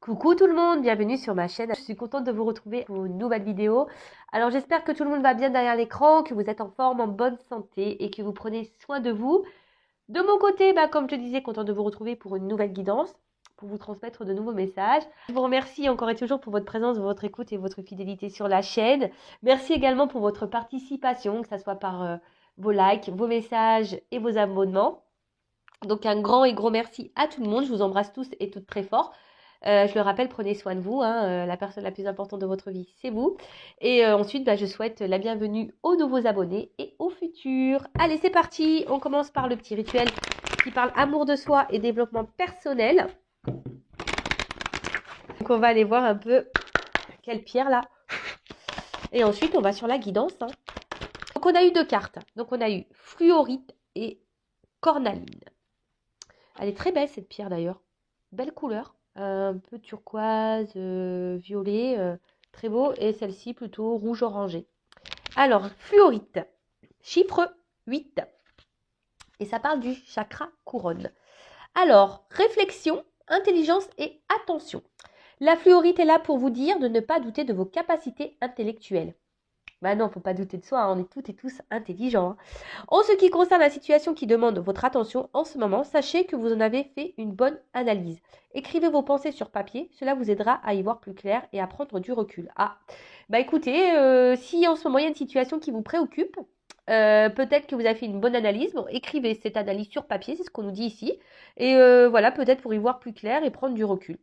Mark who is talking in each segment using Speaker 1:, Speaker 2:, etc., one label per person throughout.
Speaker 1: Coucou tout le monde, bienvenue sur ma chaîne. Je suis contente de vous retrouver pour une nouvelle vidéo. Alors j'espère que tout le monde va bien derrière l'écran, que vous êtes en forme, en bonne santé et que vous prenez soin de vous. De mon côté, comme je te disais, contente de vous retrouver pour une nouvelle guidance, pour vous transmettre de nouveaux messages. Je vous remercie encore et toujours pour votre présence, votre écoute et votre fidélité sur la chaîne. Merci également pour votre participation, que ce soit par vos likes, vos messages et vos abonnements. Donc un grand et gros merci à tout le monde. Je vous embrasse tous et toutes très fort. Je le rappelle, prenez soin de vous. La personne la plus importante de votre vie, c'est vous. Et ensuite, je souhaite la bienvenue aux nouveaux abonnés et aux futurs. Allez, c'est parti. On commence par le petit rituel qui parle amour de soi et développement personnel. Donc, on va aller voir un peu quelle pierre là. Et ensuite, on va sur la guidance. Donc, on a eu deux cartes. Donc, on a eu fluorite et cornaline. Elle est très belle cette pierre d'ailleurs. Belle couleur. Un peu turquoise, violet, très beau. Et celle-ci plutôt rouge orangé. Alors, fluorite, chiffre 8. Et ça parle du chakra couronne. Alors, réflexion, intelligence et attention. La fluorite est là pour vous dire de ne pas douter de vos capacités intellectuelles. Non, faut pas douter de soi, on est toutes et tous intelligents. En ce qui concerne la situation qui demande votre attention en ce moment, sachez que vous en avez fait une bonne analyse. Écrivez vos pensées sur papier, cela vous aidera à y voir plus clair et à prendre du recul. Écoutez, si en ce moment il y a une situation qui vous préoccupe, peut-être que vous avez fait une bonne analyse, écrivez cette analyse sur papier, c'est ce qu'on nous dit ici. Et voilà, peut-être pour y voir plus clair et prendre du recul.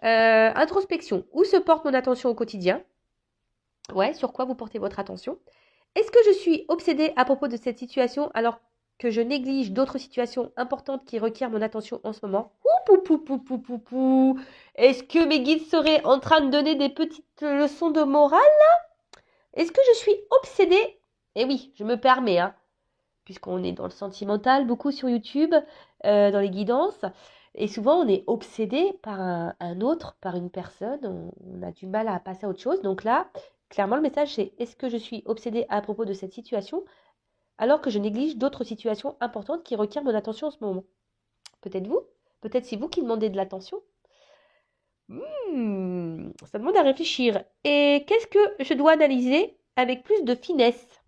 Speaker 1: Introspection, où se porte mon attention au quotidien ? Ouais, sur quoi vous portez votre attention? Est-ce que je suis obsédée à propos de cette situation alors que je néglige d'autres situations importantes qui requièrent mon attention en ce moment? Est-ce que mes guides seraient en train de donner des petites leçons de morale là? Est-ce que je suis obsédée? Eh oui, je me permets, puisqu'on est dans le sentimental beaucoup sur YouTube, dans les guidances. Et souvent, on est obsédé par un autre, par une personne. On a du mal à passer à autre chose. Donc là, clairement, le message, c'est est-ce que je suis obsédée à propos de cette situation alors que je néglige d'autres situations importantes qui requièrent mon attention en ce moment? Peut-être vous? Peut-être c'est vous qui demandez de l'attention? Ça demande à réfléchir. Et qu'est-ce que je dois analyser avec plus de finesse?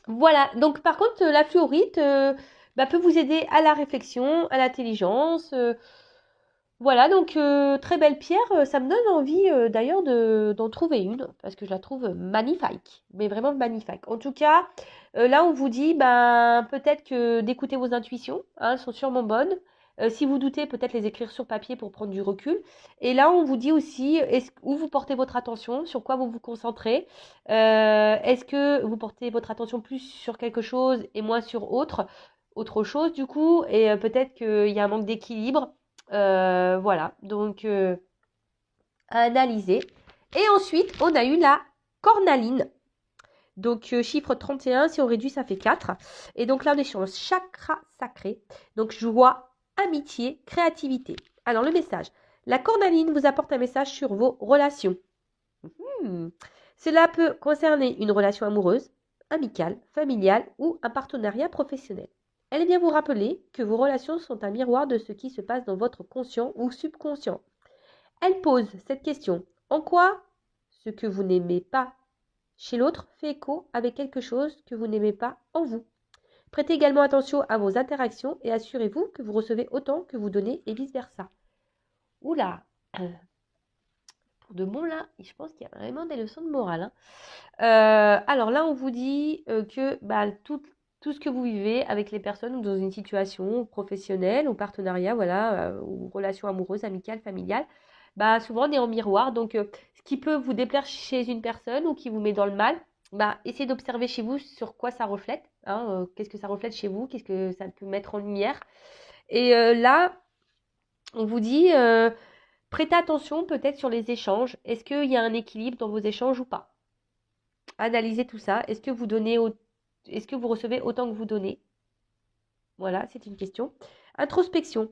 Speaker 1: Voilà, donc par contre, la fluorite peut vous aider à la réflexion, à l'intelligence. Voilà, donc très belle pierre. Ça me donne envie d'ailleurs d'en trouver une, parce que je la trouve magnifique, mais vraiment magnifique. En tout cas, là on vous dit peut-être que d'écouter vos intuitions, elles sont sûrement bonnes. Si vous doutez, peut-être les écrire sur papier pour prendre du recul. Et là, on vous dit aussi où vous portez votre attention, sur quoi vous vous concentrez. Est-ce que vous portez votre attention plus sur quelque chose et moins sur autre chose du coup, et peut-être qu'il y a un manque d'équilibre. Voilà, donc à analyser. Et ensuite, on a eu la cornaline. Donc, chiffre 31, si on réduit, ça fait 4. Et donc là, on est sur le chakra sacré. Donc, joie, amitié, créativité. Alors, le message. La cornaline vous apporte un message sur vos relations. Cela peut concerner une relation amoureuse, amicale, familiale ou un partenariat professionnel. Elle vient vous rappeler que vos relations sont un miroir de ce qui se passe dans votre conscient ou subconscient. Elle pose cette question. En quoi ce que vous n'aimez pas chez l'autre fait écho avec quelque chose que vous n'aimez pas en vous? Prêtez également attention à vos interactions et assurez-vous que vous recevez autant que vous donnez et vice-versa. Oula, pour de bon là, je pense qu'il y a vraiment des leçons de morale. Alors là, on vous dit que tout ce que vous vivez avec les personnes ou dans une situation professionnelle ou partenariat, voilà, ou relation amoureuse, amicale, familiale, souvent on est en miroir. Donc, ce qui peut vous déplaire chez une personne ou qui vous met dans le mal, essayez d'observer chez vous sur quoi ça reflète. Qu'est-ce que ça reflète chez vous? Qu'est-ce que ça peut mettre en lumière? Et là, on vous dit, prêtez attention peut-être sur les échanges. Est-ce qu'il y a un équilibre dans vos échanges ou pas? Analysez tout ça. Est-ce que vous recevez autant que vous donnez? Voilà, c'est une question. Introspection.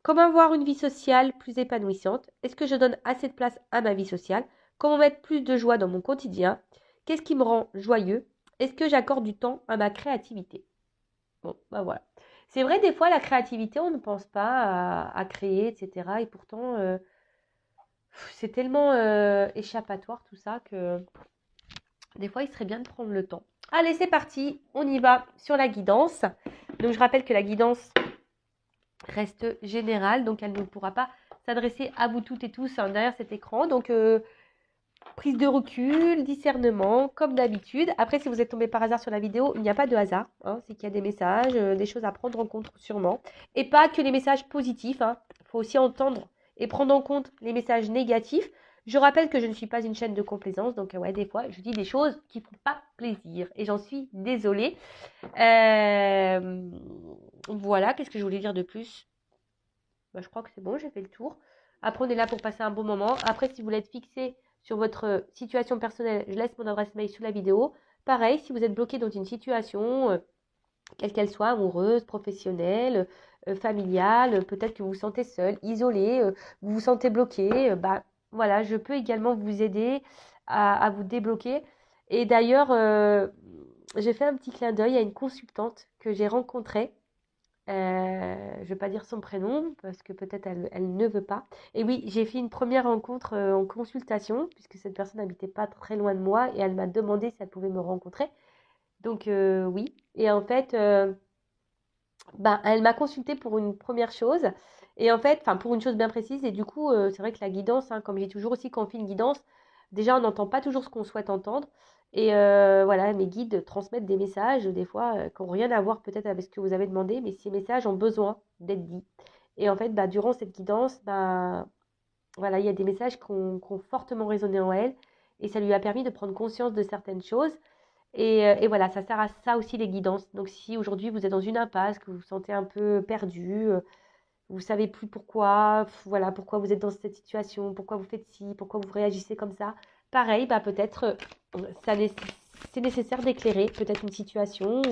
Speaker 1: Comment avoir une vie sociale plus épanouissante? Est-ce que je donne assez de place à ma vie sociale? Comment mettre plus de joie dans mon quotidien? Qu'est-ce qui me rend joyeux? Est-ce que j'accorde du temps à ma créativité? Bon, voilà. C'est vrai, des fois, la créativité, on ne pense pas à créer, etc. Et pourtant, c'est tellement échappatoire tout ça que des fois, il serait bien de prendre le temps. Allez, c'est parti, on y va sur la guidance. Donc, je rappelle que la guidance reste générale, donc elle ne pourra pas s'adresser à vous toutes et tous derrière cet écran. Donc, prise de recul, discernement, comme d'habitude. Après, si vous êtes tombé par hasard sur la vidéo, il n'y a pas de hasard. C'est qu'il y a des messages, des choses à prendre en compte sûrement. Et pas que les messages positifs. Il faut aussi entendre et prendre en compte les messages négatifs. Je rappelle que je ne suis pas une chaîne de complaisance. Donc, ouais, des fois, je dis des choses qui ne font pas plaisir. Et j'en suis désolée. Voilà, qu'est-ce que je voulais dire de plus? Je crois que c'est bon, j'ai fait le tour. Après, on est là pour passer un bon moment. Après, si vous voulez être fixé sur votre situation personnelle, je laisse mon adresse mail sous la vidéo. Pareil, si vous êtes bloqué dans une situation, quelle qu'elle soit, amoureuse, professionnelle, familiale, peut-être que vous vous sentez seul, isolé, vous vous sentez bloqué, voilà, je peux également vous aider à vous débloquer. Et d'ailleurs, j'ai fait un petit clin d'œil à une consultante que j'ai rencontrée. Je ne vais pas dire son prénom parce que peut-être elle ne veut pas. Et oui, j'ai fait une première rencontre en consultation puisque cette personne n'habitait pas très loin de moi et elle m'a demandé si elle pouvait me rencontrer. Donc oui. Et en fait, elle m'a consultée pour une première chose et en fait, enfin pour une chose bien précise. Et du coup, c'est vrai que la guidance, comme j'ai toujours aussi quand on fait une guidance, déjà on n'entend pas toujours ce qu'on souhaite entendre. Et voilà, mes guides transmettent des messages, des fois, qui n'ont rien à voir peut-être avec ce que vous avez demandé, mais ces messages ont besoin d'être dits. Et en fait, durant cette guidance, voilà, il y a des messages qui ont fortement résonné en elle, et ça lui a permis de prendre conscience de certaines choses. Et voilà, ça sert à ça aussi les guidances. Donc si aujourd'hui vous êtes dans une impasse, que vous vous sentez un peu perdu, vous savez plus pourquoi, voilà, pourquoi vous êtes dans cette situation, pourquoi vous faites ci, pourquoi vous réagissez comme ça. Pareil, peut-être c'est nécessaire d'éclairer peut-être une situation.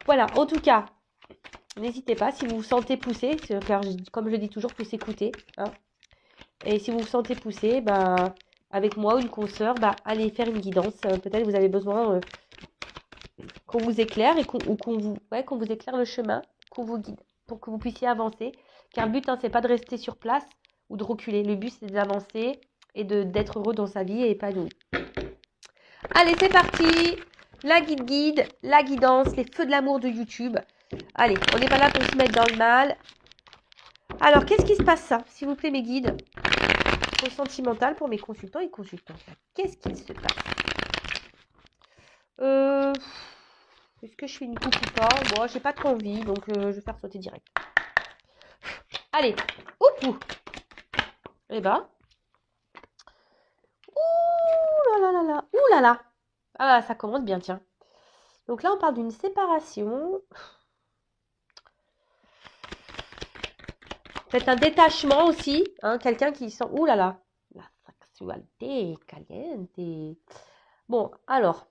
Speaker 1: Voilà, en tout cas, n'hésitez pas si vous vous sentez poussé, car comme je le dis toujours, il faut s'écouter. Et si vous vous sentez poussé, avec moi ou une consoeur, allez faire une guidance. Peut-être vous avez besoin qu'on vous éclaire et qu'on vous éclaire le chemin, qu'on vous guide pour que vous puissiez avancer. Car le but, c'est pas de rester sur place ou de reculer. Le but, c'est d'avancer et d'être heureux dans sa vie et épanoui. Allez, c'est parti. La guide, la guidance, les feux de l'amour de YouTube. Allez, on n'est pas là pour se mettre dans le mal. Alors, qu'est-ce qui se passe ça, s'il vous plaît, mes guides? Au sentimental pour mes consultants et consultantes. Qu'est-ce qu'il se passe? Est-ce que je fais une coupe ou pas? Bon, j'ai pas trop envie, donc je vais faire sauter direct. Allez, ouh. Eh ben. Ouh là là là là. Ouh là là. Ah, ça commence bien, tiens. Donc là, on parle d'une séparation. Peut-être un détachement aussi. Quelqu'un qui sent... Ouh là là. La sexualité caliente. Bon, alors.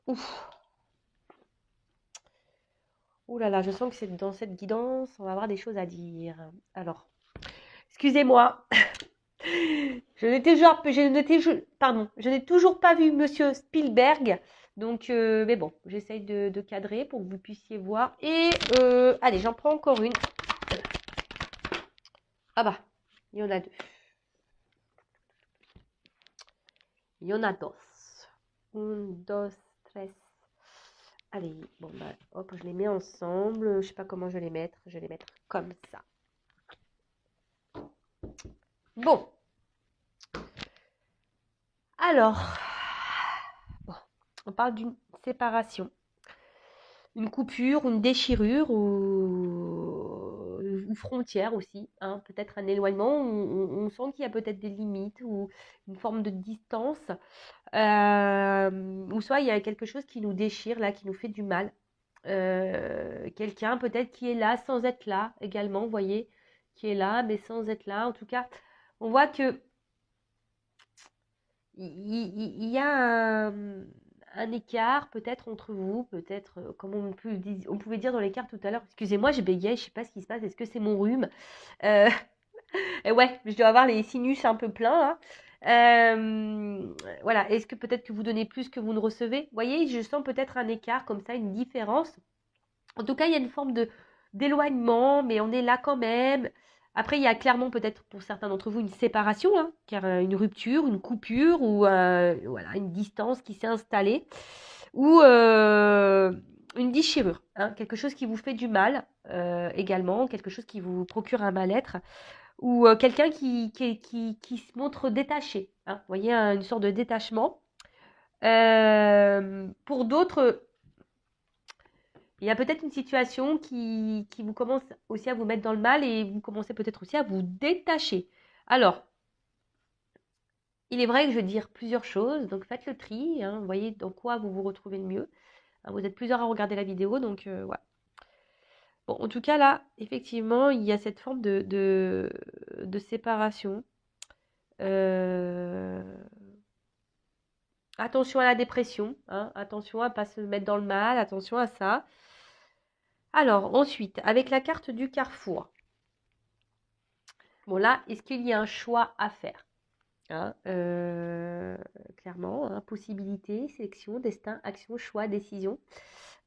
Speaker 1: Ouf. Ouh là là, je sens que c'est dans cette guidance, on va avoir des choses à dire. Alors, excusez-moi. Je n'ai toujours pas vu Monsieur Spielberg. Donc, mais bon, j'essaye de cadrer pour que vous puissiez voir. Et, allez, j'en prends encore une. Ah il y en a deux. Il y en a dos. Un, dos, tres. Allez, bon, hop, je les mets ensemble. Je sais pas comment je vais les mettre. Je vais les mettre comme ça. Bon. Alors, on parle d'une séparation. Une coupure, une déchirure ou frontière aussi. Peut-être un éloignement. On sent qu'il y a peut-être des limites ou une forme de distance. Ou soit il y a quelque chose qui nous déchire, là, qui nous fait du mal. Quelqu'un peut-être qui est là sans être là également, vous voyez, qui est là mais sans être là. En tout cas, on voit que il y a un écart peut-être entre vous, peut-être, comme on pouvait dire dans l'écart tout à l'heure. Excusez-moi, j'ai bégayé, je sais pas ce qui se passe, est-ce que c'est mon rhume? Et ouais, je dois avoir les sinus un peu pleins là. Voilà, est-ce que peut-être que vous donnez plus que vous ne recevez? Vous voyez, je sens peut-être un écart comme ça, une différence. En tout cas, il y a une forme d'éloignement, mais on est là quand même. Après, il y a clairement peut-être pour certains d'entre vous une séparation, hein, car une rupture, une coupure ou voilà, une distance qui s'est installée, ou une déchirure, hein, quelque chose qui vous fait du mal également, quelque chose qui vous procure un mal-être, ou quelqu'un qui se montre détaché, hein, vous voyez, une sorte de détachement. Pour d'autres, il y a peut-être une situation qui vous commence aussi à vous mettre dans le mal et vous commencez peut-être aussi à vous détacher. Alors, il est vrai que je vais dire plusieurs choses, donc faites le tri, hein, voyez dans quoi vous vous retrouvez le mieux. Hein, vous êtes plusieurs à regarder la vidéo, donc voilà. Bon, en tout cas, là, effectivement, il y a cette forme de séparation. Euh, Attention à la dépression, hein, attention à ne pas se mettre dans le mal, attention à ça. Alors, ensuite, avec la carte du carrefour. Bon, là, est-ce qu'il y a un choix à faire? Hein, clairement, hein, possibilité, sélection, destin, action, choix, décision.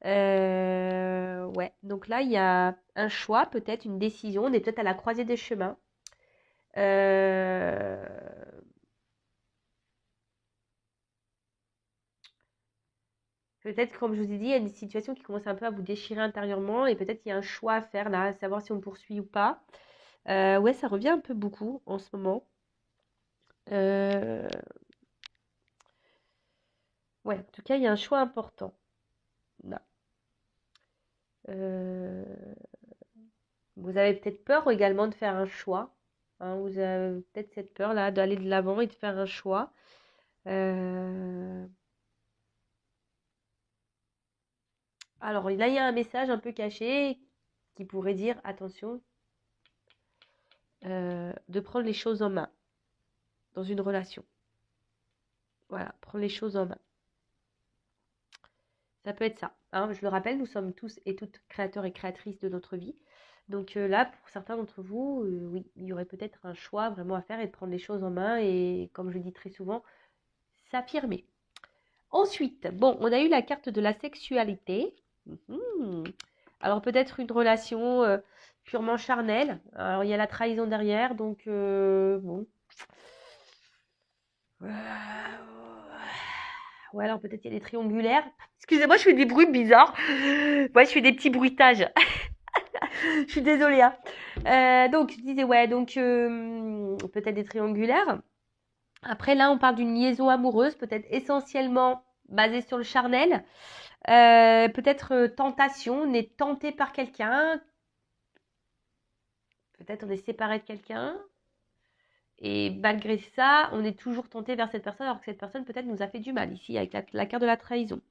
Speaker 1: Ouais, donc là, il y a un choix, peut-être une décision. On est peut-être à la croisée des chemins. Euh, Peut-être, comme je vous ai dit, il y a une situation qui commence un peu à vous déchirer intérieurement et peut-être il y a un choix à faire là, à savoir si on poursuit ou pas. Ouais, ça revient un peu beaucoup en ce moment. Euh, ouais, en tout cas, il y a un choix important là. Euh, Vous avez peut-être peur également de faire un choix, hein, vous avez peut-être cette peur là d'aller de l'avant et de faire un choix. Euh, Alors là, il y a un message un peu caché qui pourrait dire attention, de prendre les choses en main dans une relation. Voilà, prendre les choses en main. Ça peut être ça, hein. Je le rappelle, nous sommes tous et toutes créateurs et créatrices de notre vie. Donc là, pour certains d'entre vous, oui, il y aurait peut-être un choix vraiment à faire et de prendre les choses en main et, comme je le dis très souvent, s'affirmer. Ensuite, bon, on a eu la carte de la sexualité. Mhm. Alors peut-être une relation purement charnelle. Alors il y a la trahison derrière, donc bon. Ouais, alors peut-être il y a des triangulaires. Excusez-moi, je fais des bruits bizarres. Ouais, je fais des petits bruitages. Je suis désolée, hein. Donc je disais ouais, donc peut-être des triangulaires. Après là, on parle d'une liaison amoureuse, peut-être essentiellement basée sur le charnel. Peut-être tentation, on est tenté par quelqu'un, peut-être on est séparé de quelqu'un, et malgré ça, on est toujours tenté vers cette personne, alors que cette personne peut-être nous a fait du mal, ici, avec la carte de la trahison.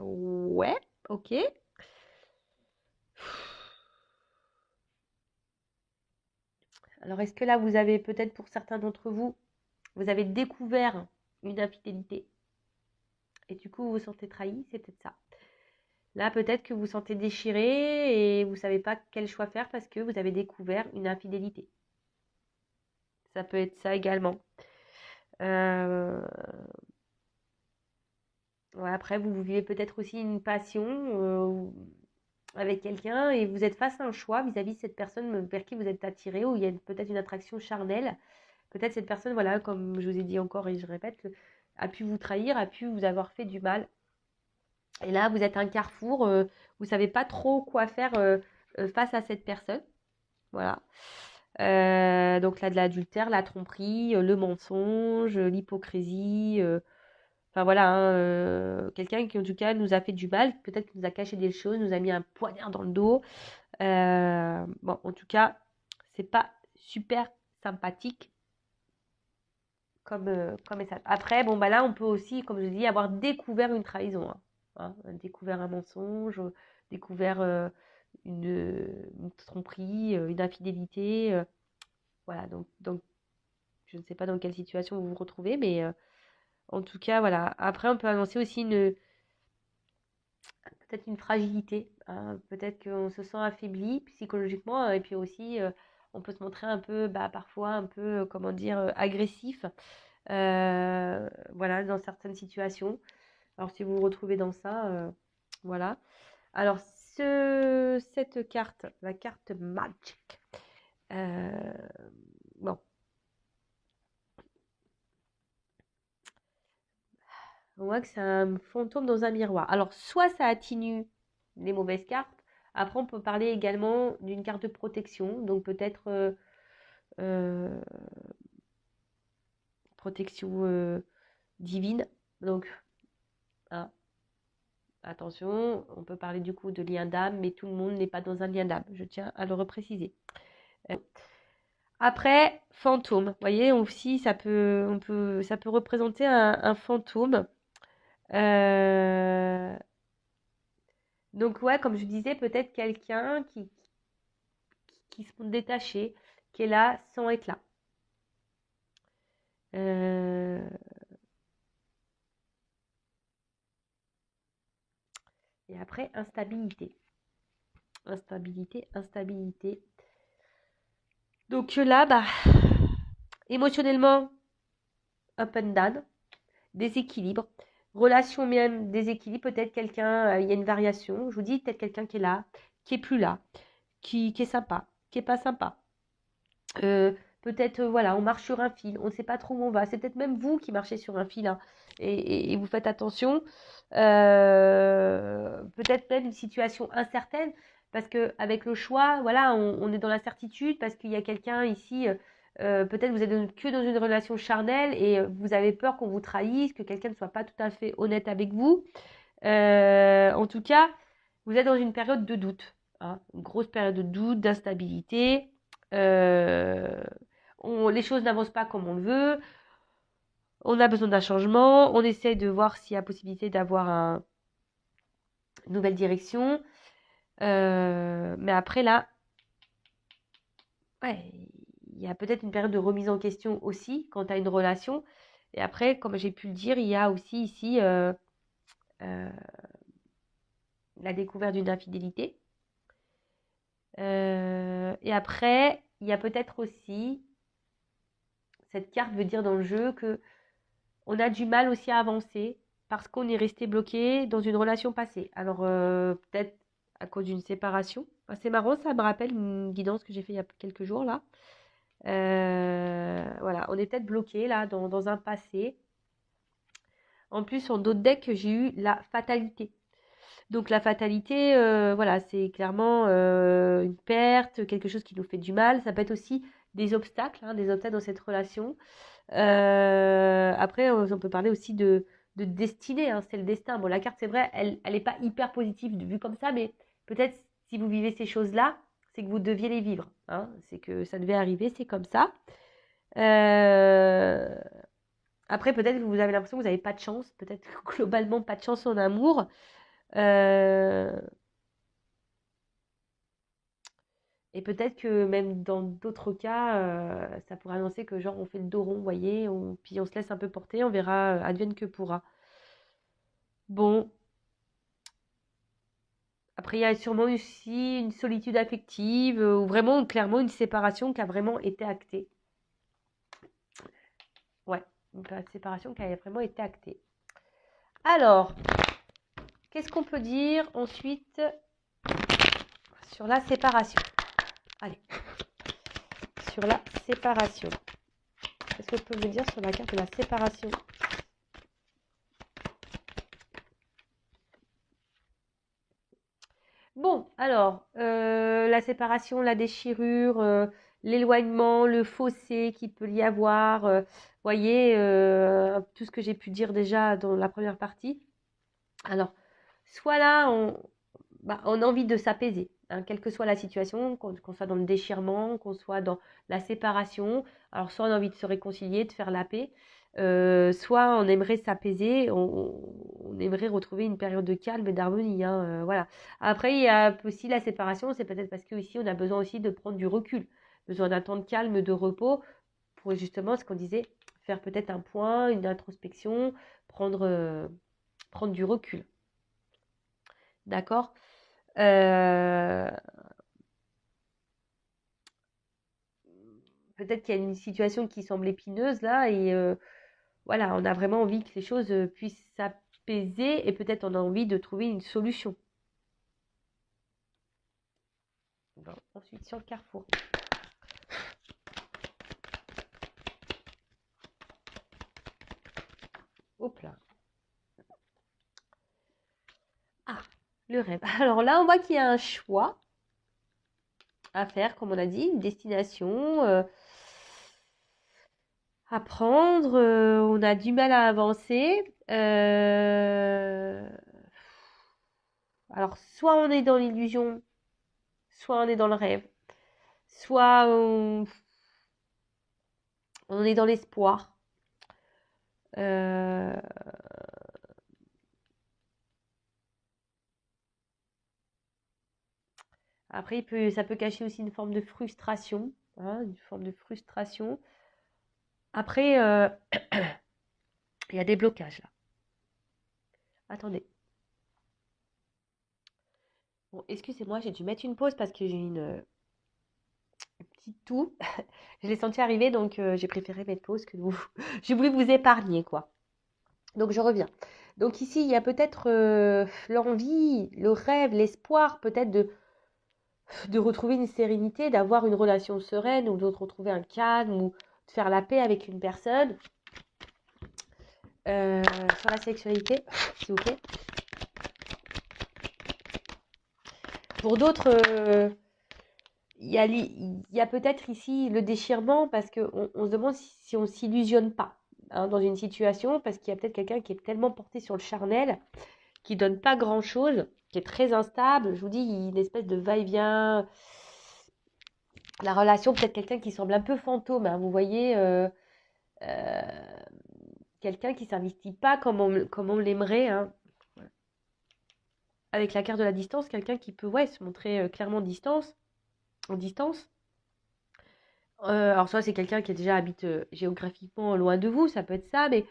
Speaker 1: Ouais, ok. Alors, est-ce que là, vous avez peut-être, pour certains d'entre vous, vous avez découvert une infidélité, et du coup, vous vous sentez trahi, c'est peut-être ça. Là, peut-être que vous vous sentez déchiré et vous ne savez pas quel choix faire parce que vous avez découvert une infidélité. Ça peut être ça également. Euh, ouais, après, vous vivez peut-être aussi une passion avec quelqu'un et vous êtes face à un choix vis-à-vis de cette personne vers qui vous êtes attiré ou il y a peut-être une attraction charnelle. Peut-être cette personne, voilà, comme je vous ai dit encore et je répète, a pu vous trahir, a pu vous avoir fait du mal. Et là, vous êtes à un carrefour, vous ne savez pas trop quoi faire face à cette personne. Voilà. Donc là, de l'adultère, la tromperie, le mensonge, l'hypocrisie. Enfin voilà, hein, quelqu'un qui en tout cas nous a fait du mal, peut-être qu'il nous a caché des choses, nous a mis un poignard dans le dos. Bon, en tout cas, c'est pas super sympathique comme message. Après, bon bah là, on peut aussi, comme je dis, avoir découvert une trahison, découvert un mensonge, découvert une tromperie, une infidélité. Voilà, donc je ne sais pas dans quelle situation vous vous retrouvez, mais en tout cas, voilà. Après, on peut annoncer aussi peut-être une fragilité, hein. Peut-être qu'on se sent affaibli psychologiquement et puis aussi on peut se montrer un peu, parfois un peu, comment dire, agressif, voilà, dans certaines situations. Alors, si vous vous retrouvez dans ça, voilà. Alors, cette carte, la carte Magic, bon, on voit que c'est un fantôme dans un miroir. Alors, soit ça atténue les mauvaises cartes. Après, on peut parler également d'une carte de protection. Donc, peut-être euh, protection divine. Donc, hein, attention, on peut parler du coup de lien d'âme, mais tout le monde n'est pas dans un lien d'âme. Je tiens à le repréciser. Après, fantôme. Vous voyez, aussi, ça peut représenter un fantôme. Donc, ouais, comme je disais, peut-être quelqu'un qui sont détachés, qui est là sans être là. Et après, instabilité. Instabilité, instabilité. Donc là, émotionnellement, up and down, déséquilibre. Relation même, déséquilibre. Peut-être quelqu'un, il y a une variation. Je vous dis, peut-être quelqu'un qui est là, qui est plus là, qui est sympa, qui est pas sympa. Peut-être, voilà, on marche sur un fil, on ne sait pas trop où on va. C'est peut-être même vous qui marchez sur un fil, hein, et vous faites attention. Peut-être même une situation incertaine, parce que avec le choix, voilà, on est dans l'incertitude, parce qu'il y a quelqu'un ici, peut-être vous êtes que dans une relation charnelle, et vous avez peur qu'on vous trahisse, que quelqu'un ne soit pas tout à fait honnête avec vous. En tout cas, vous êtes dans une période de doute, hein, une grosse période de doute, d'instabilité. Euh, les choses n'avancent pas comme on le veut. On a besoin d'un changement. On essaie de voir s'il y a possibilité d'avoir une nouvelle direction. Mais après, là, ouais, il y a peut-être une période de remise en question aussi quant à une relation. Et après, comme j'ai pu le dire, il y a aussi ici euh, la découverte d'une infidélité. Et après, il y a peut-être aussi, cette carte veut dire dans le jeu que on a du mal aussi à avancer parce qu'on est resté bloqué dans une relation passée. Alors, peut-être à cause d'une séparation. C'est marrant, ça me rappelle une guidance que j'ai fait il y a quelques jours là. Voilà, on est peut-être bloqué là dans un passé. En plus, en d'autres decks, j'ai eu la fatalité. Donc la fatalité, voilà, c'est clairement une perte, quelque chose qui nous fait du mal. Ça peut être aussi des obstacles dans cette relation. Après, on peut parler aussi de destinée, hein, c'est le destin. Bon, la carte, c'est vrai, elle est pas hyper positive vue comme ça, mais peut-être si vous vivez ces choses-là, c'est que vous deviez les vivre, hein. C'est que ça devait arriver, c'est comme ça. Euh, Après, peut-être que vous avez l'impression que vous n'avez pas de chance, peut-être globalement pas de chance en amour. Euh, Et peut-être que même dans d'autres cas, ça pourrait annoncer que genre on fait le dos rond, vous voyez, puis on se laisse un peu porter, on verra, advienne que pourra. Bon, après il y a sûrement aussi une solitude affective, ou vraiment clairement une séparation qui a vraiment été actée. Ouais, une séparation qui a vraiment été actée. Alors, qu'est-ce qu'on peut dire ensuite sur la séparation? Allez, sur la séparation. Qu'est-ce que je peux vous dire sur la carte de la séparation? Bon, alors, la séparation, la déchirure, l'éloignement, le fossé qu'il peut y avoir, voyez, tout ce que j'ai pu dire déjà dans la première partie. Alors, soit là, on a envie de s'apaiser, hein, quelle que soit la situation, qu'on soit dans le déchirement, qu'on soit dans la séparation. Alors, soit on a envie de se réconcilier, de faire la paix, soit on aimerait s'apaiser, on aimerait retrouver une période de calme et d'harmonie, hein, voilà. Après, il y a aussi la séparation, c'est peut-être parce qu'ici, on a besoin aussi de prendre du recul, besoin d'un temps de calme, de repos, pour justement, ce qu'on disait, faire peut-être un point, une introspection, prendre du recul. D'accord. Euh, peut-être qu'il y a une situation qui semble épineuse là et voilà, on a vraiment envie que les choses puissent s'apaiser et peut-être on a envie de trouver une solution. Bon, ensuite, sur le carrefour. Hop là. Ah, le rêve. Alors là, on voit qu'il y a un choix à faire, comme on a dit, une destination à prendre. On a du mal à avancer. Alors, soit on est dans l'illusion, soit on est dans le rêve, soit on est dans l'espoir. Après, ça peut cacher aussi une forme de frustration. Hein, une forme de frustration. Après, il y a des blocages là. Attendez. Bon, excusez-moi, j'ai dû mettre une pause parce que j'ai une petite toux. Je l'ai senti arriver, donc j'ai préféré mettre pause que vous. J'ai voulu vous épargner, quoi. Donc je reviens. Donc ici, il y a peut-être l'envie, le rêve, l'espoir peut-être de retrouver une sérénité, d'avoir une relation sereine ou de retrouver un calme ou de faire la paix avec une personne. Sur la sexualité, s'il vous plaît. Pour d'autres, il y a peut-être ici le déchirement parce qu'on se demande si on ne s'illusionne pas hein, dans une situation, parce qu'il y a peut-être quelqu'un qui est tellement porté sur le charnel, qui ne donne pas grand-chose, qui est très instable. Je vous dis, il y a une espèce de va-et-vient. La relation, peut-être quelqu'un qui semble un peu fantôme. Hein, vous voyez, quelqu'un qui ne s'investit pas comme on l'aimerait. Hein. Avec la carte de la distance, quelqu'un qui peut se montrer clairement en distance. Alors soit c'est quelqu'un qui habite géographiquement loin de vous, ça peut être ça, mais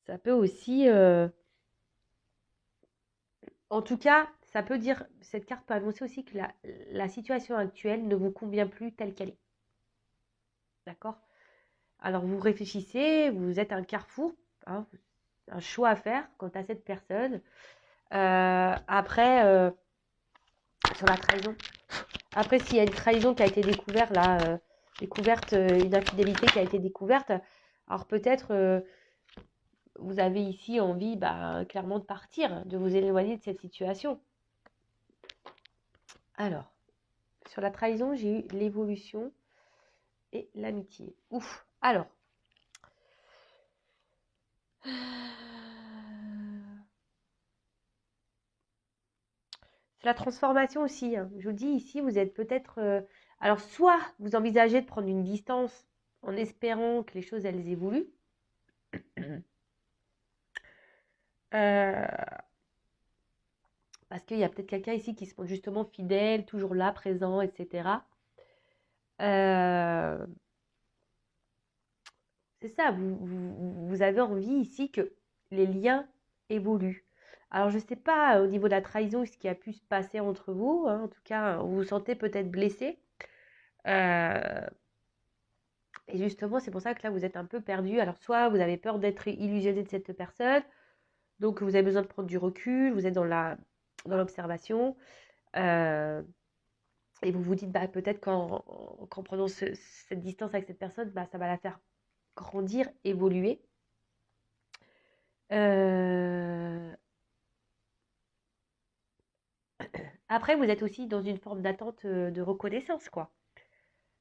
Speaker 1: ça peut aussi, en tout cas, ça peut dire, cette carte peut annoncer aussi que la situation actuelle ne vous convient plus telle qu'elle est. D'accord? Alors vous réfléchissez, vous êtes à un carrefour, hein, un choix à faire quant à cette personne. Après, sur la trahison. Après, s'il y a une trahison qui a été découverte, là, une infidélité qui a été découverte, alors peut-être vous avez ici envie clairement de partir, de vous éloigner de cette situation. Alors, sur la trahison, j'ai eu l'évolution et l'amitié. Ouf. Alors. C'est la transformation aussi. Hein. Je vous dis ici, vous êtes peut-être... alors, soit vous envisagez de prendre une distance en espérant que les choses, elles évoluent. Parce qu'il y a peut-être quelqu'un ici qui se montre justement fidèle, toujours là, présent, etc. C'est ça, vous avez envie ici que les liens évoluent. Alors, je ne sais pas au niveau de la trahison ce qui a pu se passer entre vous. Hein. En tout cas, vous vous sentez peut-être blessé. Et justement, c'est pour ça que là, vous êtes un peu perdu. Alors, soit vous avez peur d'être illusionné de cette personne, donc vous avez besoin de prendre du recul, vous êtes dans l'observation, et vous vous dites, peut-être qu'en prenant cette distance avec cette personne, ça va la faire grandir, évoluer. Après, vous êtes aussi dans une forme d'attente de reconnaissance, quoi.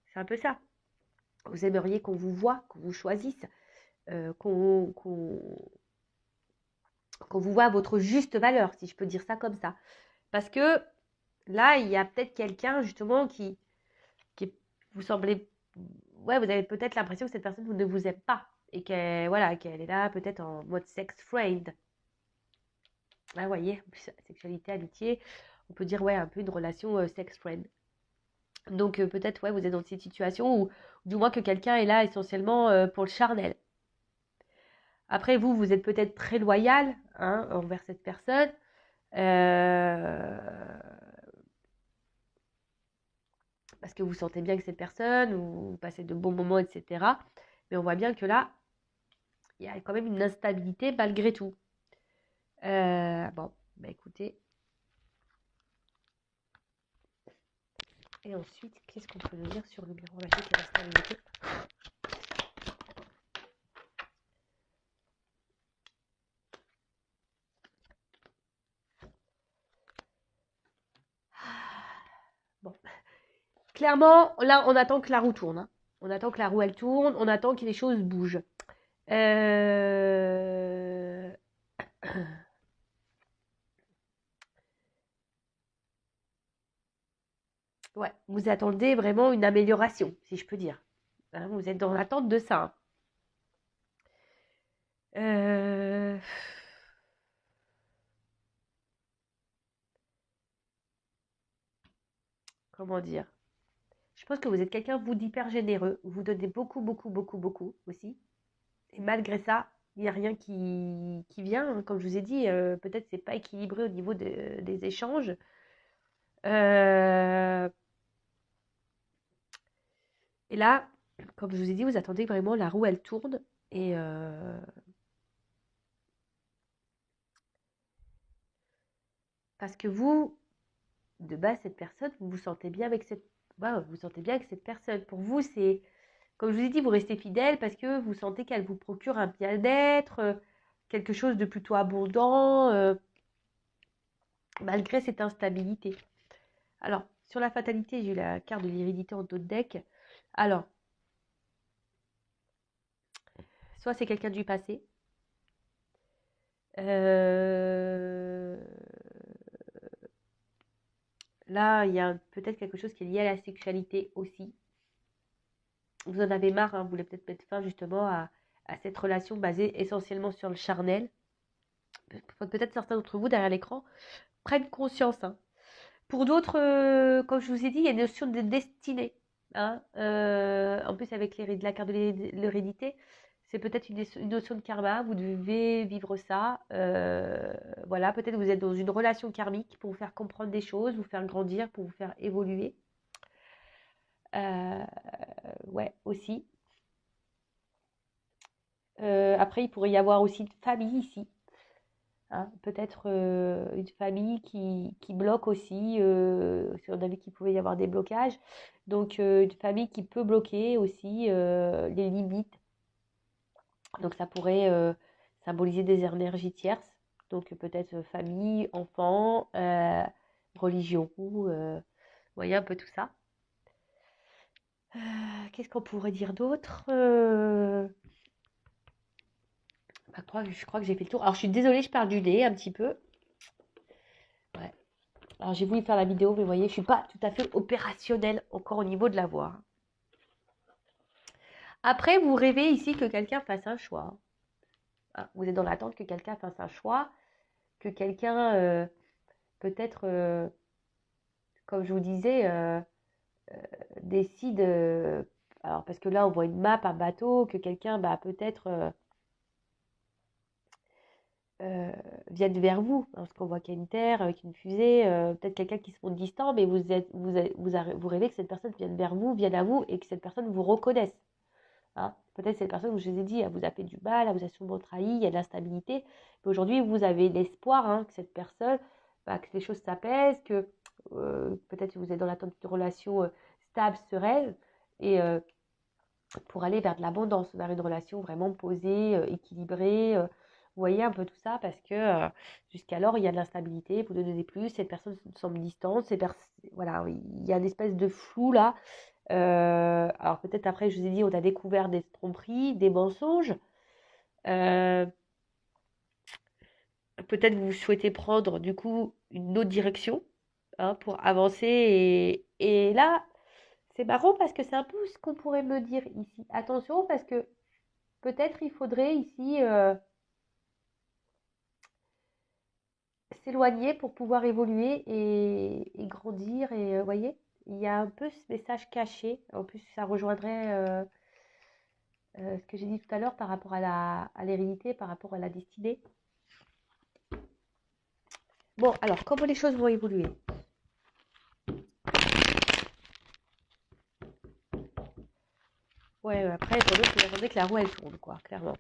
Speaker 1: C'est un peu ça. Vous aimeriez qu'on vous voie, qu'on vous choisisse, qu'on vous voit à votre juste valeur, si je peux dire ça comme ça. Parce que là, il y a peut-être quelqu'un, justement, qui vous semblez... Ouais, vous avez peut-être l'impression que cette personne ne vous aime pas. Et qu'elle est là peut-être en mode sex friend. Ah, vous voyez, sexualité, amitié, on peut dire, un peu une relation sex friend. Donc peut-être, vous êtes dans cette situation où, du moins que quelqu'un est là essentiellement pour le charnel. Après, vous êtes peut-être très loyal envers cette personne. Euh, parce que vous sentez bien que cette personne, ou vous passez de bons moments, etc. Mais on voit bien que là, il y a quand même une instabilité malgré tout. Bon, bah écoutez. Et ensuite, qu'est-ce qu'on peut nous dire sur le miroir magique et l'instabilité? Bon, clairement, là, on attend que la roue tourne, hein. On attend que la roue, elle tourne. On attend que les choses bougent. Euh... Ouais, vous attendez vraiment une amélioration, si je peux dire. Hein, vous êtes dans l'attente de ça. Euh, Comment dire? Je pense que vous êtes quelqu'un, vous, d'hyper généreux. Vous donnez beaucoup, beaucoup, beaucoup, beaucoup aussi. Et malgré ça, il n'y a rien qui vient, hein. Comme je vous ai dit, peut-être c'est pas équilibré au niveau des échanges. Euh, et là, comme je vous ai dit, vous attendez que vraiment la roue, elle tourne. Et parce que vous, de base, cette personne, vous vous sentez bien avec cette, ouais, vous vous sentez bien avec cette personne. Pour vous, c'est, comme je vous ai dit, vous restez fidèle parce que vous sentez qu'elle vous procure un bien-être, quelque chose de plutôt abondant, malgré cette instabilité. Alors, sur la fatalité, j'ai eu la carte de l'hérédité en dos de deck. Alors, soit c'est quelqu'un du passé. Euh, Là, il y a peut-être quelque chose qui est lié à la sexualité aussi. Vous en avez marre, hein, vous voulez peut-être mettre fin justement à cette relation basée essentiellement sur le charnel. Peut-être certains d'entre vous derrière l'écran prennent conscience, hein. Pour d'autres, comme je vous ai dit, il y a une notion de destinée, hein. En plus, avec la carte de l'hérédité, c'est peut-être une notion de karma. Vous devez vivre ça. Voilà, peut-être vous êtes dans une relation karmique pour vous faire comprendre des choses, vous faire grandir, pour vous faire évoluer. Euh, ouais, aussi. Après, il pourrait y avoir aussi une famille ici, hein. Peut-être une famille qui bloque aussi. Si on a vu qu'il pouvait y avoir des blocages. Donc, une famille qui peut bloquer aussi les limites. Donc, ça pourrait symboliser des énergies tierces. Donc, peut-être famille, enfant, religion. Vous voyez un peu tout ça. Qu'est-ce qu'on pourrait dire d'autre? Je crois que j'ai fait le tour. Alors, je suis désolée, je perds du nez un petit peu. Ouais. Alors, j'ai voulu faire la vidéo, mais vous voyez, je suis pas tout à fait opérationnelle encore au niveau de la voix. Après, vous rêvez ici que quelqu'un fasse un choix. Ah, vous êtes dans l'attente que quelqu'un fasse un choix, que quelqu'un, peut-être, comme je vous disais, décide. Alors, parce que là, on voit une map, un bateau, que quelqu'un, bah, peut-être, euh, vienne vers vous. Parce qu'on voit qu'il y a une terre avec une fusée, peut-être quelqu'un qui se montre distant, mais vous rêvez que cette personne vienne vers vous, vienne à vous, et que cette personne vous reconnaisse. Hein. Peut-être cette personne, je vous ai dit, elle vous a fait du mal, elle vous a sûrement trahi, il y a de l'instabilité. Mais aujourd'hui, vous avez l'espoir, hein, que cette personne, bah, que les choses s'apaisent, que peut-être que vous êtes dans l'attente d'une relation stable, sereine, et pour aller vers de l'abondance, vers une relation vraiment posée, équilibrée. Vous voyez un peu tout ça parce que jusqu'alors, il y a de l'instabilité, vous ne donnez plus, cette personne semble distante, voilà, il y a une espèce de flou là. Alors peut-être après, je vous ai dit, on a découvert des tromperies, des mensonges. Euh, Peut-être vous souhaitez prendre du coup une autre direction, hein, pour avancer. Et là, c'est marrant parce que c'est un peu ce qu'on pourrait me dire ici. Attention parce que peut-être il faudrait ici s'éloigner pour pouvoir évoluer et grandir. Et vous voyez, il y a un peu ce message caché. En plus, ça rejoindrait ce que j'ai dit tout à l'heure par rapport à l'hérédité, par rapport à la destinée. Bon, alors, comment les choses vont évoluer? Ouais, après, pour nous, vous attendez que la roue, elle tourne, quoi, clairement.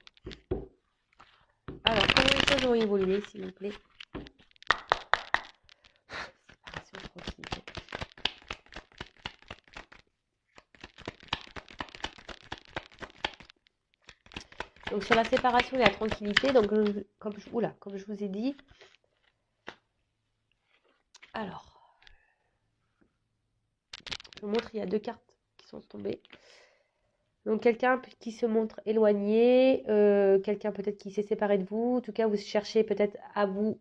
Speaker 1: Alors, comment les choses vont évoluer, s'il vous plaît? Séparation, tranquillité. Donc, sur la séparation et la tranquillité, donc, comme je vous ai dit, alors, je vous montre, il y a 2 cartes qui sont tombées. Donc, quelqu'un qui se montre éloigné, quelqu'un peut-être qui s'est séparé de vous. En tout cas, vous cherchez peut-être à vous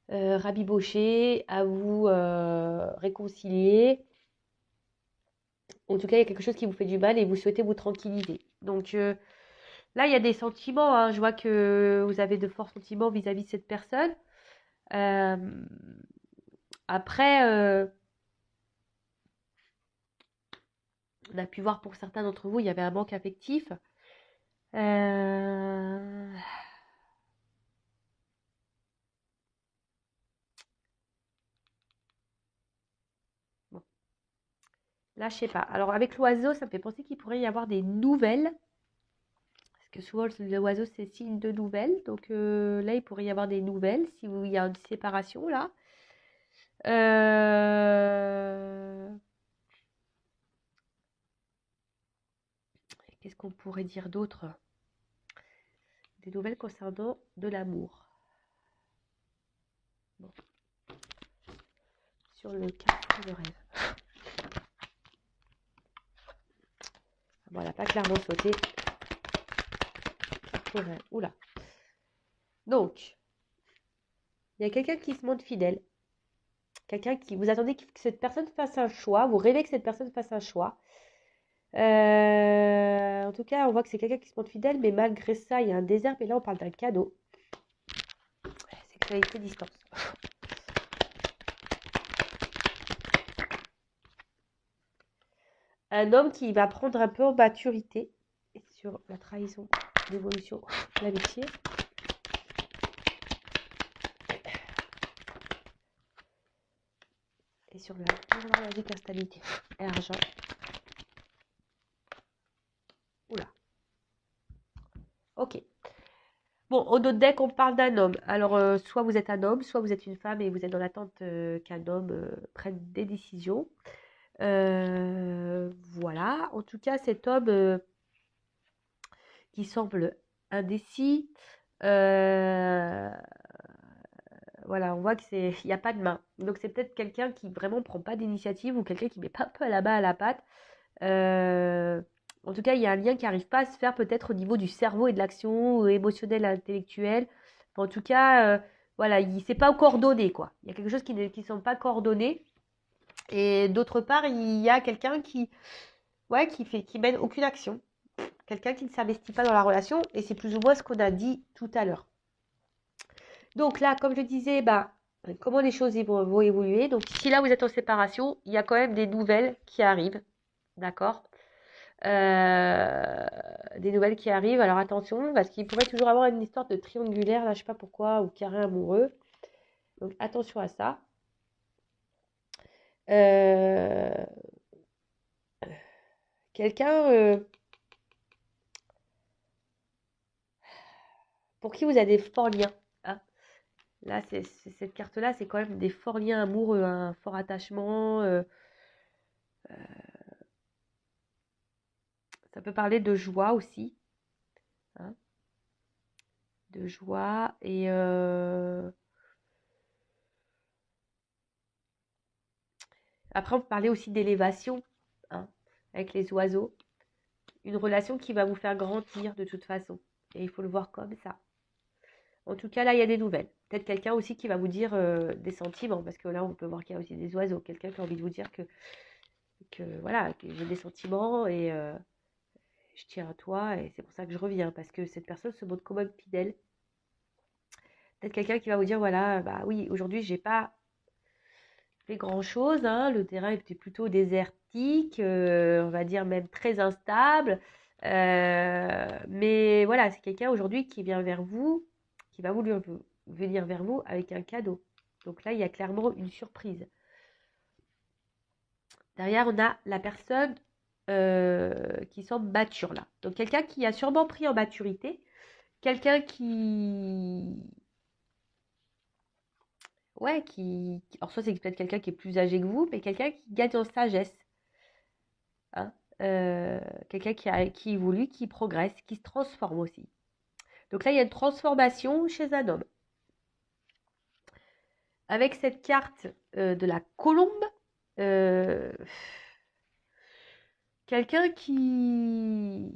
Speaker 1: rabibocher, à vous réconcilier. En tout cas, il y a quelque chose qui vous fait du mal et vous souhaitez vous tranquilliser. Donc, là, il y a des sentiments, hein. Je vois que vous avez de forts sentiments vis-à-vis de cette personne. Euh, après, on a pu voir pour certains d'entre vous, il y avait un manque affectif. Euh, Bon, là, je sais pas. Alors, avec l'oiseau, ça me fait penser qu'il pourrait y avoir des nouvelles. Parce que souvent, l'oiseau, c'est signe de nouvelles. Donc, là, il pourrait y avoir des nouvelles si il y a une séparation, là. Qu'est-ce qu'on pourrait dire d'autre? Des nouvelles concernant de l'amour. Bon. Sur le carrefour de rêve. Bon, elle n'a pas clairement sauté. Carrefour de rêve. Oula. Donc, il y a quelqu'un qui se montre fidèle. Quelqu'un qui vous attendez que cette personne fasse un choix. Vous rêvez que cette personne fasse un choix. En tout cas, on voit que c'est quelqu'un qui se montre fidèle, mais malgré ça, il y a un désert. Mais là, on parle d'un cadeau. Sexualité distance. Un homme qui va prendre un peu en maturité sur la trahison, l'évolution, l'amitié. Et sur la magique instabilité et argent. Oula. Ok. Bon, au autre deck, on parle d'un homme. Alors, soit vous êtes un homme, soit vous êtes une femme et vous êtes dans l'attente qu'un homme prenne des décisions. Voilà. En tout cas, cet homme qui semble indécis, voilà, on voit que il n'y a pas de main. Donc, c'est peut-être quelqu'un qui vraiment prend pas d'initiative ou quelqu'un qui met pas un peu la main à la pâte. En tout cas, il y a un lien qui n'arrive pas à se faire peut-être au niveau du cerveau et de l'action émotionnelle, intellectuelle. En tout cas, voilà, il ne s'est pas coordonné, quoi. Il y a quelque chose qui ne sont pas coordonnés. Et d'autre part, il y a quelqu'un ouais, qui mène aucune action. Quelqu'un qui ne s'investit pas dans la relation. Et c'est plus ou moins ce qu'on a dit tout à l'heure. Donc là, comme je disais, bah, comment les choses vont évoluer. Donc si là, vous êtes en séparation, il y a quand même des nouvelles qui arrivent. D'accord? Des nouvelles qui arrivent. Alors attention, parce qu'il pourrait toujours avoir une histoire de triangulaire, là je sais pas pourquoi, ou carré amoureux. Donc attention à ça. Euh, Quelqu'un pour qui vous avez des forts liens. Hein. Là, cette carte-là, c'est quand même des forts liens amoureux, un fort attachement. Ça peut parler de joie aussi. Hein, de joie et après on peut parler aussi d'élévation, hein, avec les oiseaux. Une relation qui va vous faire grandir de toute façon. Et il faut le voir comme ça. En tout cas, là, il y a des nouvelles. Peut-être quelqu'un aussi qui va vous dire des sentiments, parce que là, on peut voir qu'il y a aussi des oiseaux. Quelqu'un qui a envie de vous dire que voilà, que j'ai des sentiments et je tiens à toi et c'est pour ça que je reviens, parce que cette personne se montre comme fidèle. Peut-être quelqu'un qui va vous dire, voilà, bah oui, aujourd'hui, j'ai pas fait grand-chose, hein, le terrain était plutôt désertique, on va dire même très instable. Mais voilà, c'est quelqu'un aujourd'hui qui vient vers vous, qui va venir vers vous avec un cadeau. Donc là, il y a clairement une surprise. Derrière, on a la personne qui semble mature là. Donc quelqu'un qui a sûrement pris en maturité, quelqu'un qui... Ouais, alors soit c'est peut-être quelqu'un qui est plus âgé que vous, mais quelqu'un qui gagne en sagesse. Hein. Quelqu'un qui évolue, qui progresse, qui se transforme aussi. Donc là, il y a une transformation chez un homme. Avec cette carte de la colombe, euh, quelqu'un qui...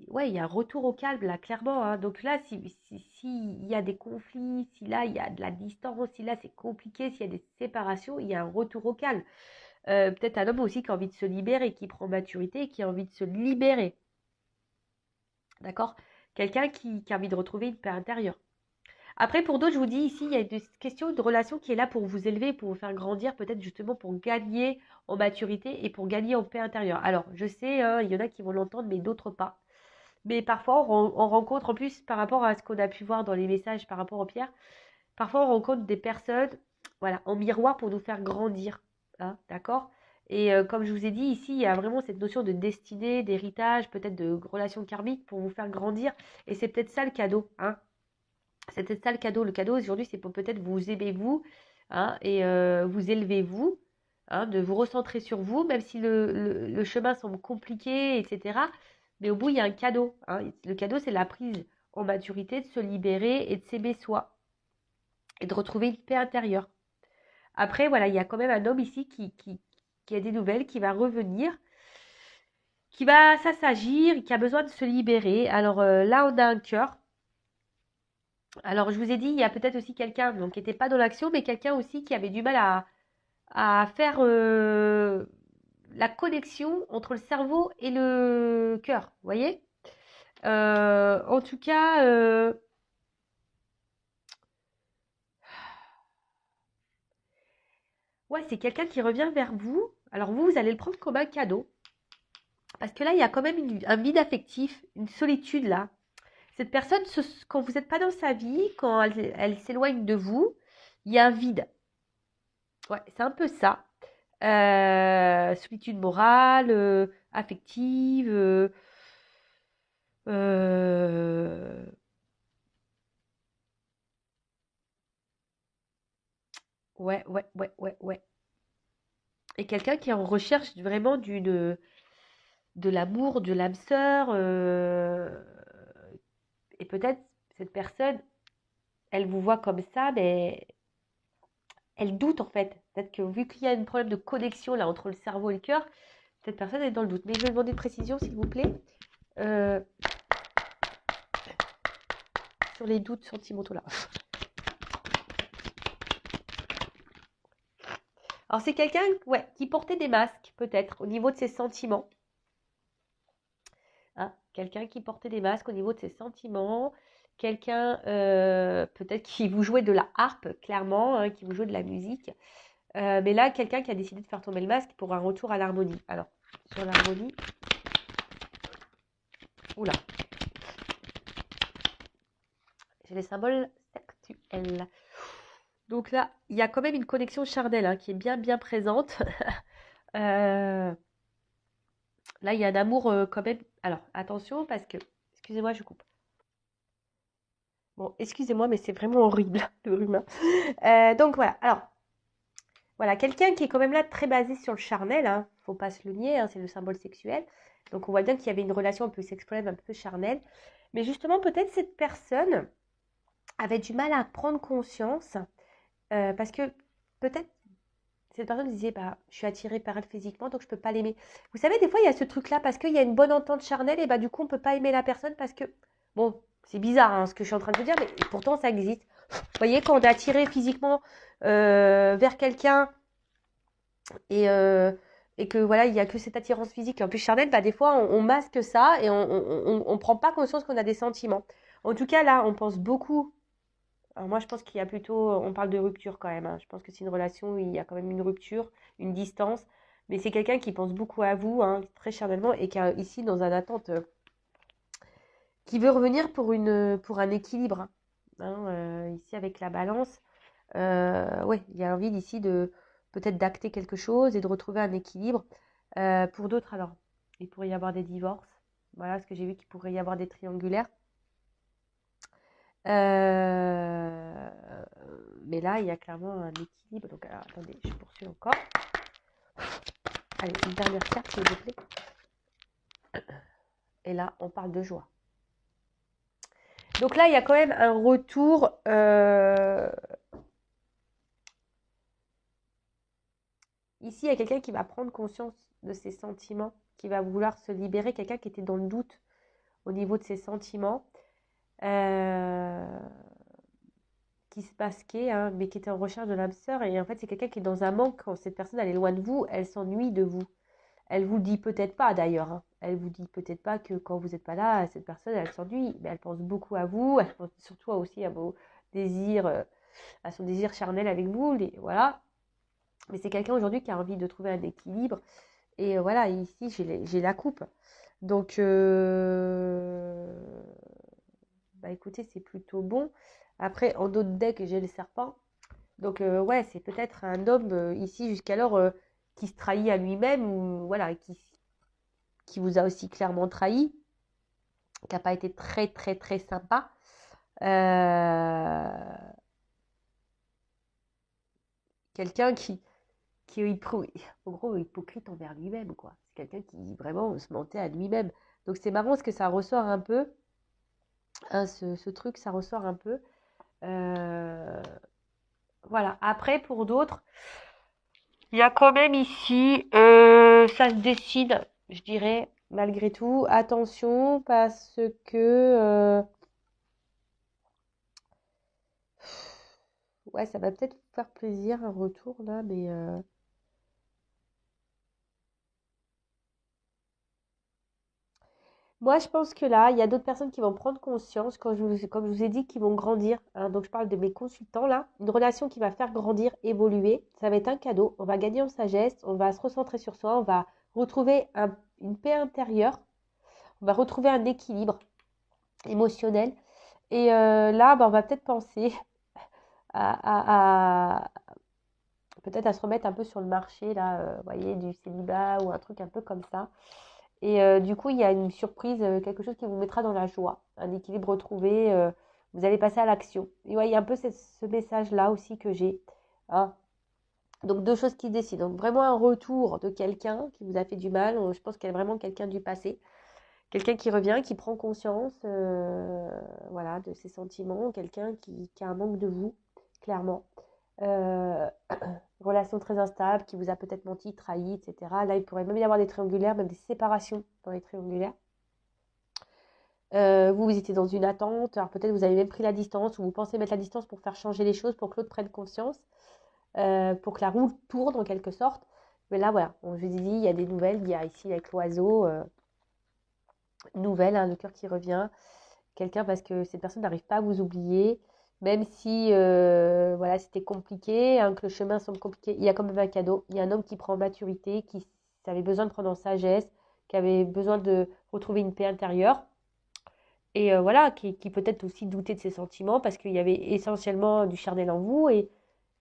Speaker 1: Ouais, il y a un retour au calme, là, clairement. Hein. Donc là, s'il y a des conflits, si là, il y a de la distance, si là, c'est compliqué, s'il y a des séparations, il y a un retour au calme. Peut-être un homme aussi qui a envie de se libérer, qui prend maturité et qui a envie de se libérer. D'accord? Quelqu'un qui a envie de retrouver une paix intérieure. Après, pour d'autres, je vous dis ici, il y a une question de relation qui est là pour vous élever, pour vous faire grandir, peut-être justement pour gagner en maturité et pour gagner en paix intérieure. Alors, je sais, hein, il y en a qui vont l'entendre, mais d'autres pas. Mais parfois, on rencontre, en plus, par rapport à ce qu'on a pu voir dans les messages par rapport aux pierres, parfois on rencontre des personnes, voilà, en miroir pour nous faire grandir. Hein, d'accord? Et comme je vous ai dit, ici, il y a vraiment cette notion de destinée, d'héritage, peut-être de relation karmique pour vous faire grandir. Et c'est peut-être ça le cadeau. Hein. C'est peut-être ça le cadeau. Le cadeau aujourd'hui, c'est pour peut-être vous aimer vous, hein, et vous élever vous, hein, de vous recentrer sur vous, même si le chemin semble compliqué, etc. Mais au bout, il y a un cadeau. Hein. Le cadeau, c'est la prise en maturité, de se libérer et de s'aimer soi. Et de retrouver une paix intérieure. Après, voilà, il y a quand même un homme ici qui a des nouvelles, qui va revenir, qui va s'assagir, qui a besoin de se libérer. Alors là, on a un cœur. Alors, je vous ai dit, il y a peut-être aussi quelqu'un qui n'était pas dans l'action, mais quelqu'un aussi qui avait du mal à faire la connexion entre le cerveau et le cœur. Vous voyez? En tout cas, ouais, c'est quelqu'un qui revient vers vous. Alors vous allez le prendre comme un cadeau. Parce que là, il y a quand même un vide affectif, une solitude là. Cette personne, quand vous n'êtes pas dans sa vie, quand elle s'éloigne de vous, il y a un vide. Ouais, c'est un peu ça. Solitude morale, affective. Euh, ouais, ouais, ouais, ouais, ouais. Et quelqu'un qui est en recherche vraiment de l'amour, de l'âme sœur. Et peut-être cette personne, elle vous voit comme ça, mais elle doute en fait. Peut-être que vu qu'il y a un problème de connexion là entre le cerveau et le cœur, cette personne est dans le doute. Mais je vais demander une précision s'il vous plaît euh, sur les doutes sentimentaux là. Alors c'est quelqu'un ouais, qui portait des masques peut-être au niveau de ses sentiments. Hein, quelqu'un qui portait des masques au niveau de ses sentiments. Quelqu'un peut-être qui vous jouait de la harpe clairement, hein, qui vous jouait de la musique. Mais là, quelqu'un qui a décidé de faire tomber le masque pour un retour à l'harmonie. Alors, sur l'harmonie. Oula. J'ai les symboles sexuels. Donc là, il y a quand même une connexion charnelle hein, qui est bien, bien présente. Là, il y a un amour quand même. Alors, attention parce que... Excusez-moi, je coupe. Bon, excusez-moi, mais c'est vraiment horrible, le rhume. Donc voilà. Alors, voilà, quelqu'un qui est quand même là très basé sur le charnel, hein, faut pas se le nier, hein, c'est le symbole sexuel. Donc on voit bien qu'il y avait une relation un peu sexuelle, un peu charnelle. Mais justement, peut-être cette personne avait du mal à prendre conscience parce que peut-être cette personne disait bah, je suis attirée par elle physiquement donc je peux pas l'aimer. Vous savez, des fois il y a ce truc-là parce qu'il y a une bonne entente charnelle et bah du coup on peut pas aimer la personne parce que bon, c'est bizarre hein, ce que je suis en train de vous dire, mais pourtant ça existe. Vous voyez, quand on est attiré physiquement vers quelqu'un et que voilà, il y a que cette attirance physique en plus charnelle, bah, des fois on masque ça et on prend pas conscience qu'on a des sentiments. En tout cas, là, on pense beaucoup. Alors moi, je pense qu'il y a plutôt, on parle de rupture quand même. Hein. Je pense que c'est une relation où il y a quand même une rupture, une distance. Mais c'est quelqu'un qui pense beaucoup à vous, hein, très charnellement, et qui est ici dans une attente, qui veut revenir pour un équilibre. Hein, ici avec la balance. Ouais, il y a envie ici de peut-être d'acter quelque chose et de retrouver un équilibre. Pour d'autres, alors, il pourrait y avoir des divorces. Voilà ce que j'ai vu qu'il pourrait y avoir des triangulaires. Euh, mais là, il y a clairement un équilibre. Donc, alors, attendez, je poursuis encore. Allez, une dernière carte, s'il vous plaît. Et là, on parle de joie. Donc là, il y a quand même un retour. Ici, il y a quelqu'un qui va prendre conscience de ses sentiments, qui va vouloir se libérer, quelqu'un qui était dans le doute au niveau de ses sentiments, qui se masquait, hein, mais qui était en recherche de l'âme sœur. Et en fait, c'est quelqu'un qui est dans un manque. Quand cette personne, elle est loin de vous, elle s'ennuie de vous. Elle vous le dit peut-être pas d'ailleurs. Hein. Elle vous dit peut-être pas que quand vous n'êtes pas là, cette personne, elle s'ennuie. Mais elle pense beaucoup à vous. Elle pense surtout aussi à vos désirs, à son désir charnel avec vous. Voilà. Mais c'est quelqu'un aujourd'hui qui a envie de trouver un équilibre. Et voilà, ici, j'ai la coupe. Donc, bah écoutez, c'est plutôt bon. Après, en d'autres decks, j'ai le serpent. Donc, ouais, c'est peut-être un homme ici jusqu'alors qui se trahit à lui-même ou voilà, qui vous a aussi clairement trahi, qui n'a pas été très, très, très sympa. Quelqu'un qui est en gros hypocrite envers lui-même, quoi. C'est quelqu'un qui vraiment se mentait à lui-même. Donc, c'est marrant parce que ça ressort un peu. Hein, ce truc, ça ressort un peu. Voilà. Après, pour d'autres, il y a quand même ici, ça se décide, je dirais, malgré tout. Attention, parce que, ouais, ça va peut-être vous faire plaisir un retour là, mais moi, je pense que là, il y a d'autres personnes qui vont prendre conscience, comme je vous ai dit, qui vont grandir. Hein. Donc, je parle de mes consultants là. Une relation qui va faire grandir, évoluer. Ça va être un cadeau. On va gagner en sagesse. On va se recentrer sur soi. On va retrouver une paix intérieure. On va retrouver un équilibre émotionnel. Et là, bah, on va peut-être penser à peut-être à se remettre un peu sur le marché, là, vous voyez, du célibat ou un truc un peu comme ça. Et du coup, il y a une surprise, quelque chose qui vous mettra dans la joie, un équilibre retrouvé, vous allez passer à l'action. Et ouais, il y a un peu ce message-là aussi que j'ai. Hein. Donc, deux choses qui se décident. Donc, vraiment un retour de quelqu'un qui vous a fait du mal. Je pense qu'il y a vraiment quelqu'un du passé. Quelqu'un qui revient, qui prend conscience voilà, de ses sentiments. Quelqu'un qui a un manque de vous, clairement. Euh, relation très instable, qui vous a peut-être menti, trahi, etc. Là, il pourrait même y avoir des triangulaires, même des séparations dans les triangulaires. Vous étiez dans une attente, alors peut-être vous avez même pris la distance, ou vous pensez mettre la distance pour faire changer les choses, pour que l'autre prenne conscience, pour que la roue tourne en quelque sorte. Mais là, voilà, je vous ai dit, il y a des nouvelles, il y a ici avec l'oiseau, nouvelle, hein, le cœur qui revient, quelqu'un parce que cette personne n'arrive pas à vous oublier, même si voilà, c'était compliqué, hein, que le chemin semble compliqué, il y a quand même un cadeau. Il y a un homme qui prend maturité, qui avait besoin de prendre en sagesse, qui avait besoin de retrouver une paix intérieure. Et voilà, qui peut-être aussi doutait de ses sentiments parce qu'il y avait essentiellement du charnel en vous. Et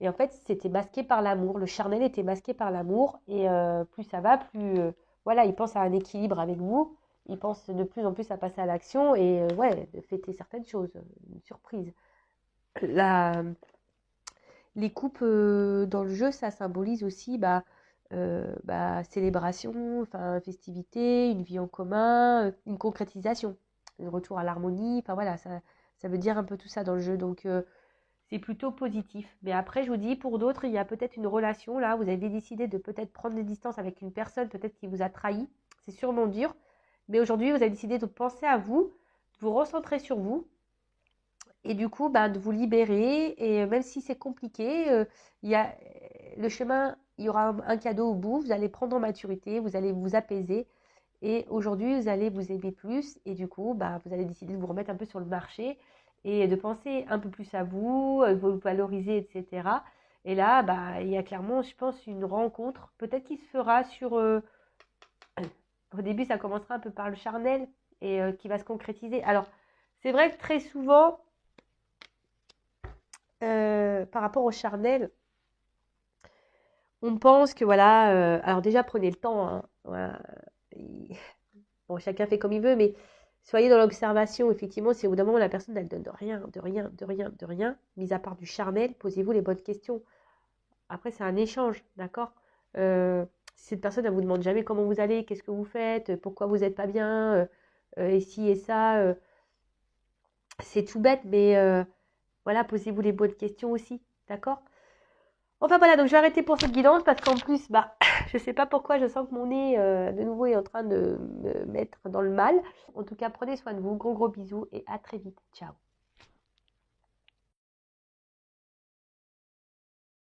Speaker 1: en fait, c'était masqué par l'amour. Le charnel était masqué par l'amour. Et plus ça va, plus voilà, il pense à un équilibre avec vous. Il pense de plus en plus à passer à l'action et ouais, de fêter certaines choses. Une surprise. La, les coupes dans le jeu, ça symbolise aussi célébration, enfin, festivité, une vie en commun, une concrétisation, un retour à l'harmonie. Enfin voilà, ça veut dire un peu tout ça dans le jeu. Donc c'est plutôt positif. Mais après, je vous dis, pour d'autres, il y a peut-être une relation là. Vous avez décidé de peut-être prendre des distances avec une personne, peut-être qui vous a trahi. C'est sûrement dur. Mais aujourd'hui, vous avez décidé de penser à vous, de vous recentrer sur vous et du coup, bah, de vous libérer. Et même si c'est compliqué, il y a le chemin, il y aura un cadeau au bout. Vous allez prendre en maturité, vous allez vous apaiser. Et aujourd'hui, vous allez vous aimer plus. Et du coup, bah, vous allez décider de vous remettre un peu sur le marché et de penser un peu plus à vous, vous valoriser, etc. Et là, bah, il y a clairement, je pense, une rencontre. Peut-être qui se fera sur... au début, ça commencera un peu par le charnel et qui va se concrétiser. Alors, c'est vrai que très souvent par rapport au charnel, on pense que voilà, alors déjà prenez le temps, hein, voilà. Bon, chacun fait comme il veut, mais soyez dans l'observation. Effectivement, si au bout d'un moment la personne elle donne de rien, de rien, de rien, de rien, mis à part du charnel, posez-vous les bonnes questions. Après, c'est un échange, d'accord? Si cette personne elle vous demande jamais comment vous allez, qu'est-ce que vous faites, pourquoi vous n'êtes pas bien, et ci et ça, c'est tout bête, mais voilà, posez-vous les bonnes questions aussi, d'accord? Enfin voilà, donc je vais arrêter pour cette guidance parce qu'en plus, bah, je sais pas pourquoi, je sens que mon nez de nouveau est en train de me mettre dans le mal. En tout cas, prenez soin de vous, gros bisous et à très vite. Ciao.